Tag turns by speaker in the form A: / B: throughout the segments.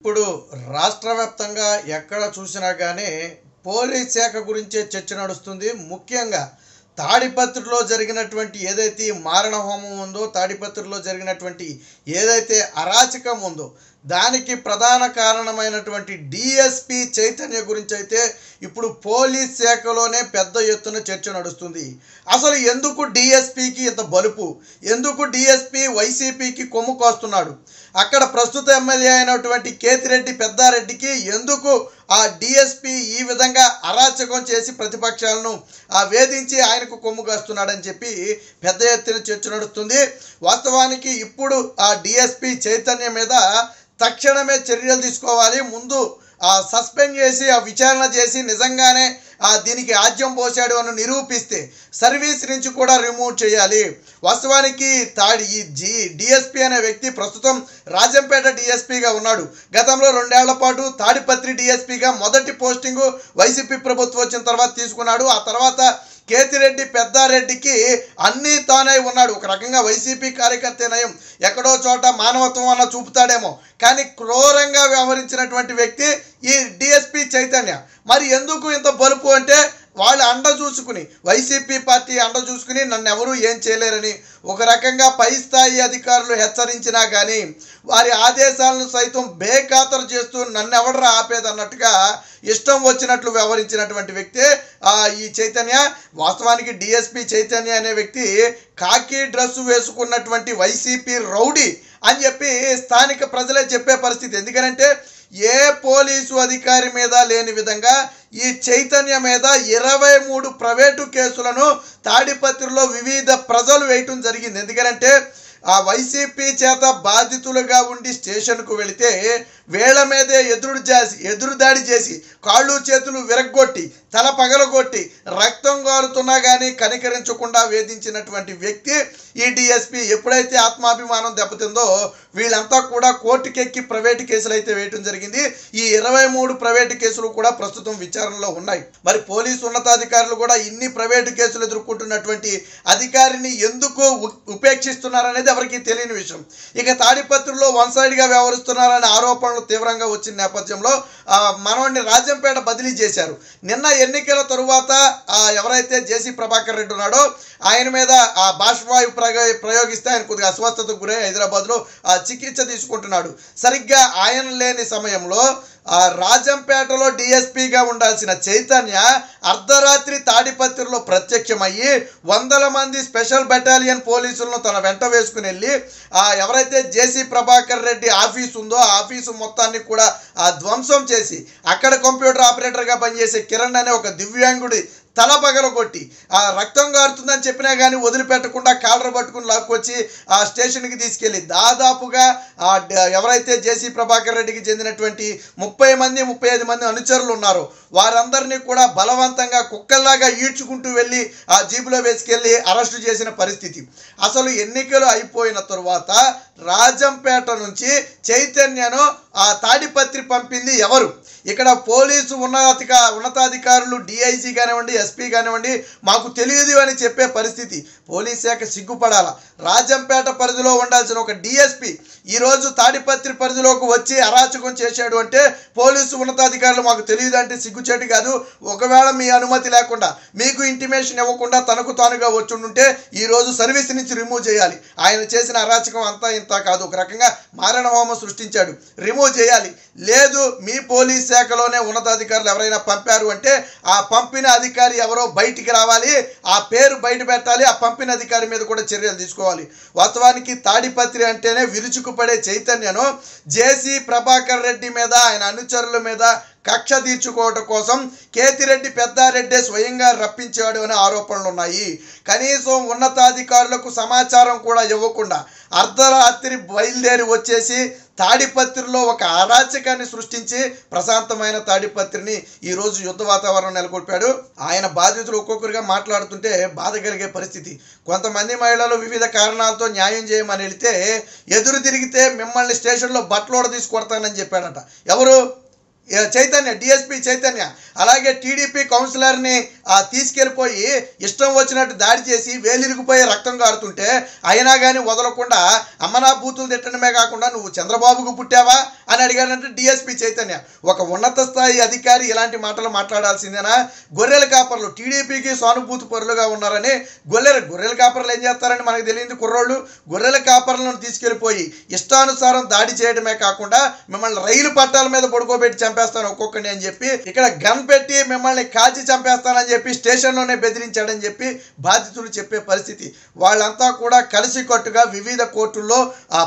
A: ఇప్పుడు రాష్ట్ర వ్యాప్తంగా ఎక్కడ చూసినా కానీ పోలీస్ శాఖ గురించే చర్చ నడుస్తుంది. ముఖ్యంగా తాడిపత్రిలో జరిగినటువంటి ఏదైతే ఈ మారణ హోమం ఉందో, తాడిపత్రిలో జరిగినటువంటి ఏదైతే అరాచకం ఉందో, దానికి ప్రధాన కారణమైనటువంటి డిఎస్పి చైతన్య గురించి అయితే ఇప్పుడు పోలీస్ శాఖలోనే పెద్ద ఎత్తున చర్చ నడుస్తుంది. అసలు ఎందుకు డిఎస్పికి ఇంత బలుపు, ఎందుకు డిఎస్పి వైసీపీకి కొమ్ము కోస్తున్నాడు, అక్కడ ప్రస్తుత ఎమ్మెల్యే అయినటువంటి కేతిరెడ్డి పెద్దారెడ్డికి ఎందుకు ఆ డిఎస్పి ఈ విధంగా అరాచకం చేసి ప్రతిపక్షాలను వేధించి ఆయనకు కొమ్ము కాస్తున్నాడని చెప్పి పెద్ద ఎత్తున చర్చ నడుస్తుంది. వాస్తవానికి ఇప్పుడు ఆ డిఎస్పి చైతన్య మీద తక్షణమే చర్యలు తీసుకోవాలి, ముందు సస్పెండ్ చేసి విచారణ చేసి నిజంగానే దీనికి ఆజ్యం పోశాడు అని నిరూపిస్తే సర్వీస్ నుంచి కూడా రిమూవ్ చేయాలి. వాస్తవానికి ఈ డిఎస్పి అనే వ్యక్తి ప్రస్తుతం రాజంపేట డిఎస్పిగా ఉన్నాడు. గతంలో 2 ఏళ్ల పాటు తాడిపత్రి డిఎస్పిగా మొదటి పోస్టింగు వైసీపీ ప్రభుత్వం వచ్చిన తర్వాత తీసుకున్నాడు. ఆ తర్వాత కేతిరెడ్డి పెద్దారెడ్డికి అన్నీ తానై ఉన్నాడు. ఒక రకంగా వైసీపీ కార్యకర్త నయం, ఎక్కడో చోట మానవత్వం అన్న చూపుతాడేమో, కానీ క్రూరంగా వ్యవహరించినటువంటి వ్యక్తి ఈ డిఎస్పి చైతన్య. మరి ఎందుకు ఇంత బలుపు అంటే వాళ్ళ అండ చూసుకుని, వైసీపీ పార్టీ అండ చూసుకుని నన్ను ఎవరూ ఏం చేయలేరని ఒక రకంగా పై స్థాయి అధికారులు హెచ్చరించినా కానీ వారి ఆదేశాలను సైతం బేఖాతరు చేస్తూ నన్ను ఎవడరా ఆపేదన్నట్టుగా ఇష్టం వచ్చినట్లు వ్యవహరించినటువంటి వ్యక్తి ఈ చైతన్య. వాస్తవానికి డిఎస్పి చైతన్య అనే వ్యక్తి కాకి డ్రెస్సు వేసుకున్నటువంటి వైసీపీ రౌడీ అని చెప్పి స్థానిక ప్రజలే చెప్పే పరిస్థితి. ఎందుకంటే ఏ పోలీసు అధికారి మీద లేని విధంగా ఈ చైతన్య మీద 23 ప్రైవేటు కేసులను తాడిపత్రిలో వివిధ ప్రజలు వేయటం జరిగింది. ఎందుకంటే వైసీపీ చేత బాధితులుగా ఉండి స్టేషన్కు వెళితే వేళ్ల మీదే ఎదురుదాడి చేసి కాళ్ళు చేతులు విరగ్గొట్టి తల పగలగొట్టి రక్తం గారుతున్నా కానీ కనికరించకుండా వేధించినటువంటి వ్యక్తి ఈ డిఎస్పి. ఎప్పుడైతే ఆత్మాభిమానం దెబ్బతిందో వీళ్ళంతా కూడా కోర్టుకెక్కి ప్రైవేటు కేసులు అయితే వేయటం జరిగింది. ఈ 23 ప్రైవేటు కేసులు కూడా ప్రస్తుతం విచారణలో ఉన్నాయి. మరి పోలీసు ఉన్నతాధికారులు కూడా ఇన్ని ప్రైవేటు కేసులు ఎదుర్కొంటున్నటువంటి అధికారిని ఎందుకు ఉపేక్షిస్తున్నారనేది ఎవరికి తెలియని విషయం. ఇక తాడిపత్రిలో వన్ సైడ్గా వ్యవహరిస్తున్నారనే ఆరోపణలు తీవ్రంగా వచ్చిన నేపథ్యంలో మనోడిని రాజంపేట బదిలీ చేశారు. నిన్న ఎన్నికల తరువాత ఎవరైతే జేసీ ప్రభాకర్ రెడ్డి ఉన్నాడో ఆయన మీద బాష్పవాయు ప్రయోగిస్తే ఆయన కొద్దిగా అస్వస్థతకు గురై హైదరాబాద్లో చికిత్స తీసుకుంటున్నాడు. సరిగ్గా ఆయన లేని సమయంలో రాజంపేటలో డిఎస్పిగా ఉండాల్సిన చైతన్య అర్ధరాత్రి తాడిపత్రిలో ప్రత్యక్షమయ్యి 100 మంది స్పెషల్ బెటాలియన్ పోలీసులను తన వెంట వేసుకుని వెళ్ళి ఎవరైతే జేసీ ప్రభాకర్ రెడ్డి ఆఫీసు ఉందో ఆ ఆఫీసు మొత్తాన్ని కూడా ధ్వంసం చేసి అక్కడ కంప్యూటర్ ఆపరేటర్గా పనిచేసే కిరణ్ అనే ఒక దివ్యాంగుడి తల పగలగొట్టి రక్తం గారుతుందని చెప్పినా కానీ వదిలిపెట్టకుండా కాలర్ పట్టుకుని లాక్కొచ్చి స్టేషన్కి తీసుకెళ్ళి దాదాపుగా ఎవరైతే జేసీ ప్రభాకర్ రెడ్డికి చెందినటువంటి 35 మంది అనుచరులు ఉన్నారో వారందరినీ కూడా బలవంతంగా కుక్కల్లాగా ఈడ్చుకుంటూ వెళ్ళి జీబులో వేసుకెళ్ళి అరెస్టు చేసిన పరిస్థితి. అసలు ఎన్నికలు అయిపోయిన తరువాత రాజంపేట నుంచి చైతన్యను తాడిపత్రి పంపింది ఎవరు? ఇక్కడ పోలీసు ఉన్నతాధికారులు డిఐజీ కానివ్వండి, ఎస్పీ కానివ్వండి మాకు తెలియదు అని చెప్పే పరిస్థితి. పోలీస్ శాఖ సిగ్గుపడాల. రాజంపేట పరిధిలో ఉండాల్సిన ఒక డిఎస్పి ఈరోజు తాడిపత్రి పరిధిలోకి వచ్చి అరాచకం చేశాడు అంటే పోలీసు ఉన్నతాధికారులు మాకు తెలియదు అంటే సిగ్గుచేటు కాదు. ఒకవేళ మీ అనుమతి లేకుండా మీకు ఇంటిమేషన్ ఇవ్వకుండా తనకు తానుగా వచ్చుంటే ఈరోజు సర్వీస్ నుంచి రిమూవ్ చేయాలి. ఆయన చేసిన అరాచకం అంతా ఇంత కాదు, ఒక రకంగా మారణ హోమం సృష్టించాడు, రిమూవ్ చేయాలి. లేదు మీ పోలీస్ శాఖలోనే ఉన్నతాధికారులు ఎవరైనా పంపారు అంటే ఆ పంపిన అధికారి ఎవరో బయటికి రావాలి, ఆ పేరు బయట పెట్టాలి, ఆ పంపిన అధికారి మీద కూడా చర్యలు తీసుకోవాలి. వాస్తవానికి తాడిపత్రి అంటేనే విరుచుకుపడే చైతన్యను జేసీ ప్రభాకర్ రెడ్డి మీద ఆయన అనుచరుల మీద కక్ష తీర్చుకోవడం కోసం కేతిరెడ్డి పెద్దారెడ్డి స్వయంగా రప్పించాడు అనే ఆరోపణలు ఉన్నాయి. కనీసం ఉన్నతాధికారులకు సమాచారం కూడా ఇవ్వకుండా అర్ధరాత్రి బయలుదేరి వచ్చేసి తాడిపత్రిలో ఒక అరాచకాన్ని సృష్టించి ప్రశాంతమైన తాడిపత్రిని ఈరోజు యుద్ధ వాతావరణం నెలకొల్పాడు. ఆయన బాధితులు ఒక్కొక్కరిగా మాట్లాడుతుంటే బాధ కలిగే పరిస్థితి. కొంతమంది మహిళలు వివిధ కారణాలతో న్యాయం చేయమని వెళితే ఎదురు తిరిగితే మిమ్మల్ని స్టేషన్లో బట్టలోడ తీసుకొడతానని చెప్పాడట. ఎవరు? చైతన్య, డిఎస్పీ చైతన్య, అలాగే టీడీపీ కౌన్సిలర్ని తీసుకెళ్ళిపోయి ఇష్టం వచ్చినట్టు దాడి చేసి వేలిరిగిపోయి రక్తం కారుతుంటే అయినా కానీ వదలకుండా అమ్మనా బూతులు తిట్టడమే కాకుండా నువ్వు చంద్రబాబుకు పుట్టావా అని అడిగాడంటే డిఎస్పీ చైతన్య. ఒక ఉన్నత స్థాయి అధికారి ఇలాంటి మాటలు మాట్లాడాల్సిందేనా? గొర్రెల కాపర్లు టీడీపీకి సానుభూతి పరులుగా ఉన్నారని గొర్రెల కాపర్లు ఏం చేస్తారని మనకు తెలియదు. కుర్రోళ్ళు గొర్రెల కాపర్లను తీసుకెళ్ళిపోయి ఇష్టానుసారం దాడి చేయడమే కాకుండా మిమ్మల్ని రైలు పట్టాల మీద పడుకోబెట్టి చంపేస్తాను ఒక్కొక్కడిని అని చెప్పి, ఇక్కడ గన్ పెట్టి మిమ్మల్ని కాల్చి చంపేస్తానని చెప్పి స్టేషన్లోనే బెదిరించాడని చెప్పి బాధితులు చెప్పే పరిస్థితి. వాళ్ళంతా కూడా కలిసికట్టుగా వివిధ కోర్టుల్లో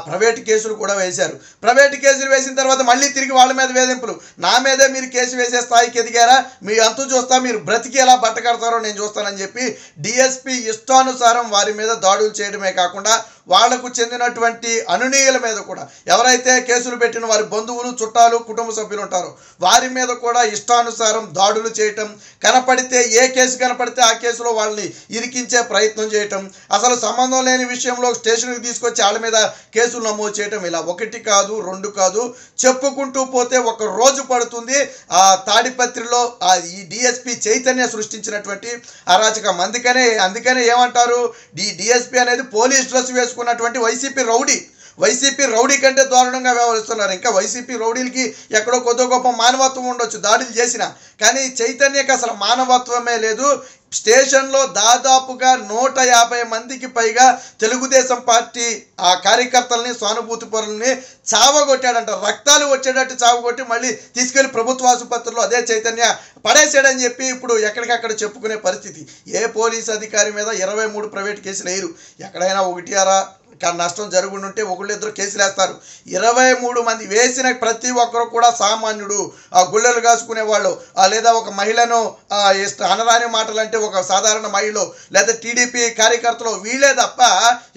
A: ప్రైవేటు కేసులు కూడా వేశారు. ప్రైవేటు కేసులు వేసిన తర్వాత మళ్ళీ తిరిగి వాళ్ళ మీద వేధింపులు. నా మీదే మీరు కేసు వేసే స్థాయికి ఎదిగారా, మీ అంతు చూస్తా, మీరు బ్రతికి ఎలా బట్టకడతారో నేను చూస్తానని చెప్పి డిఎస్పీ ఇష్టానుసారం వారి మీద దాడులు చేయడమే కాకుండా వాళ్లకు చెందినటువంటి అనునీయుల మీద కూడా, ఎవరైతే కేసులు పెట్టిన వారి బంధువులు, చుట్టాలు, కుటుంబ సభ్యులు ఉంటారో వారి మీద కూడా ఇష్టానుసారం దాడులు చేయటం, కనపడితే ఏ కేసు కనపడితే ఆ కేసులో వాళ్ళని ఇరికించే ప్రయత్నం చేయటం, అసలు సంబంధం లేని విషయంలో స్టేషన్కి తీసుకొచ్చి వాళ్ళ మీద కేసులు నమోదు చేయటం, ఇలా ఒకటి కాదు రెండు కాదు చెప్పుకుంటూ పోతే ఒక రోజు పడుతుంది. తాడిపత్రిలో ఈ డిఎస్పీ చైతన్య సృష్టించినటువంటి అరాచకం. అందుకనే ఏమంటారు, డిఎస్పీ అనేది పోలీస్ డ్రెస్ వేసుకున్నటువంటి వైసీపీ రౌడీ కంటే దారుణంగా వ్యవహరిస్తున్నారు. ఇంకా వైసీపీ రౌడీలకి ఎక్కడో కొద్ది గొప్ప మానవత్వం ఉండొచ్చు దాడులు చేసిన, కానీ చైతన్యకి అసలు మానవత్వమే లేదు. స్టేషన్లో దాదాపుగా 150 మందికి పైగా తెలుగుదేశం పార్టీ కార్యకర్తల్ని, సానుభూతి పరులని చావగొట్టాడంట. రక్తాలు వచ్చేటట్టు చావగొట్టి మళ్ళీ తీసుకెళ్లి ప్రభుత్వ ఆసుపత్రిలో అదే చైతన్య పడేసాడని చెప్పి ఇప్పుడు ఎక్కడికక్కడ చెప్పుకునే పరిస్థితి. ఏ పోలీస్ అధికారి మీద 23 ప్రైవేట్ కేసులు వేయరు. ఎక్కడైనా ఒకటి అరా నష్టం జరుగుంటే ఒకళ్ళిద్దరు కేసులు వేస్తారు. 23 మంది వేసిన ప్రతి ఒక్కరు కూడా సామాన్యుడు, గుళ్ళలు కాసుకునే వాళ్ళు, లేదా ఒక మహిళను అనరాని మాటలు అంటే ఒక సాధారణ మహిళ లేదా టీడీపీ కార్యకర్తలు, వీళ్ళే తప్ప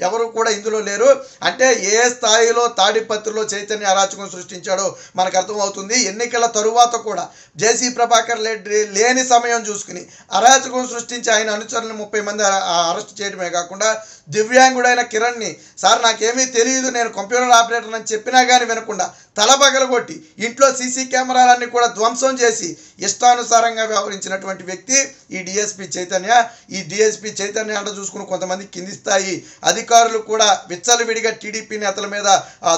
A: ఎవరు కూడా ఇందులో లేరు. అంటే ఏ స్థాయిలో తాడిపత్రిలో చైతన్య అరాచకం సృష్టించాడో మనకు అర్థమవుతుంది. ఎన్నికల తరువాత కూడా జేసీ ప్రభాకర్ రెడ్డి లేని సమయం చూసుకుని అరాచకం సృష్టించి ఆయన అనుచరులను 30 మంది అరెస్ట్ చేయడమే కాకుండా దివ్యాంగుడైన కిరణ్ని, సార్ నాకేమీ తెలియదు, నేను కంప్యూటర్ ఆపరేటర్ అని చెప్పినా కానీ వినకుండా తలపగలగొట్టి ఇంట్లో సీసీ కెమెరాలన్నీ కూడా ధ్వంసం చేసి ఇష్టానుసారంగా వ్యవహరించినటువంటి వ్యక్తి ఈ డిఎస్పీ చైతన్య. ఈ డిఎస్పీ చైతన్య అంట చూసుకుని కొంతమంది కింది స్థాయి అధికారులు కూడా విచ్చలవిడిగా టీడీపీ నేతల మీద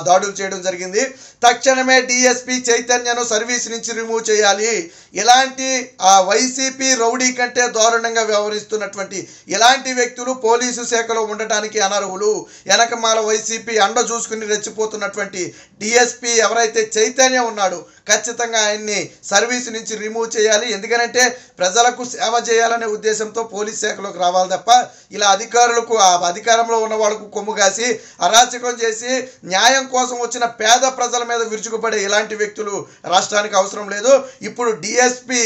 A: దాడులు చేయడం జరిగింది. తక్షణమే డిఎస్పీ చైతన్యను సర్వీస్ నుంచి రిమూవ్ చేయాలి. ఇలాంటి వైసీపీ రౌడీ కంటే దారుణంగా వ్యవహరిస్తున్నటువంటి ఇలాంటి వ్యక్తులు పోలీసు శాఖలో ఉండటానికి అనర్హులు. వెనకమాల వైసీపీ అండ చూసుకుని రెచ్చిపోతున్నటువంటి డిఎస్పీ ఎవరైతే చైతన్య ఉన్నాడో ఖచ్చితంగా ఆయన్ని సర్వీస్ నుంచి రిమూవ్ చేయాలి. ఎందుకంటే ప్రజలకు సేవ చేయాలనే ఉద్దేశంతో పోలీస్ శాఖలోకి రావాలి తప్ప ఇలా అధికారులకు, అధికారంలో ఉన్న వాళ్ళకు కొమ్ము కాసి అరాచకం చేసి న్యాయం కోసం వచ్చిన పేద ప్రజల మీద విరుచుకుపడే ఇలాంటి వ్యక్తులు రాష్ట్రానికి అవసరం లేదు. ఇప్పుడు డిఎస్పీ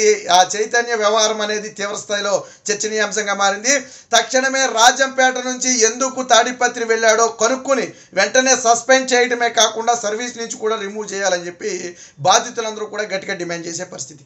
A: చైతన్య వ్యవహారం అనేది తీవ్రస్థాయిలో చర్చనీయాంశంగా మారింది. తక్షణమే రాజంపేట నుంచి ఎందుకు తాడిపత్రి వెళ్ళాడో కనుక్కొని వెంటనే సస్పెండ్ చేయడమే కాకుండా సర్వీస్ నుంచి కూడా రిమూవ్ చేయాలని చెప్పి బాధితులందరూ కూడా గట్టిగా డిమాండ్ చేసే పరిస్థితి.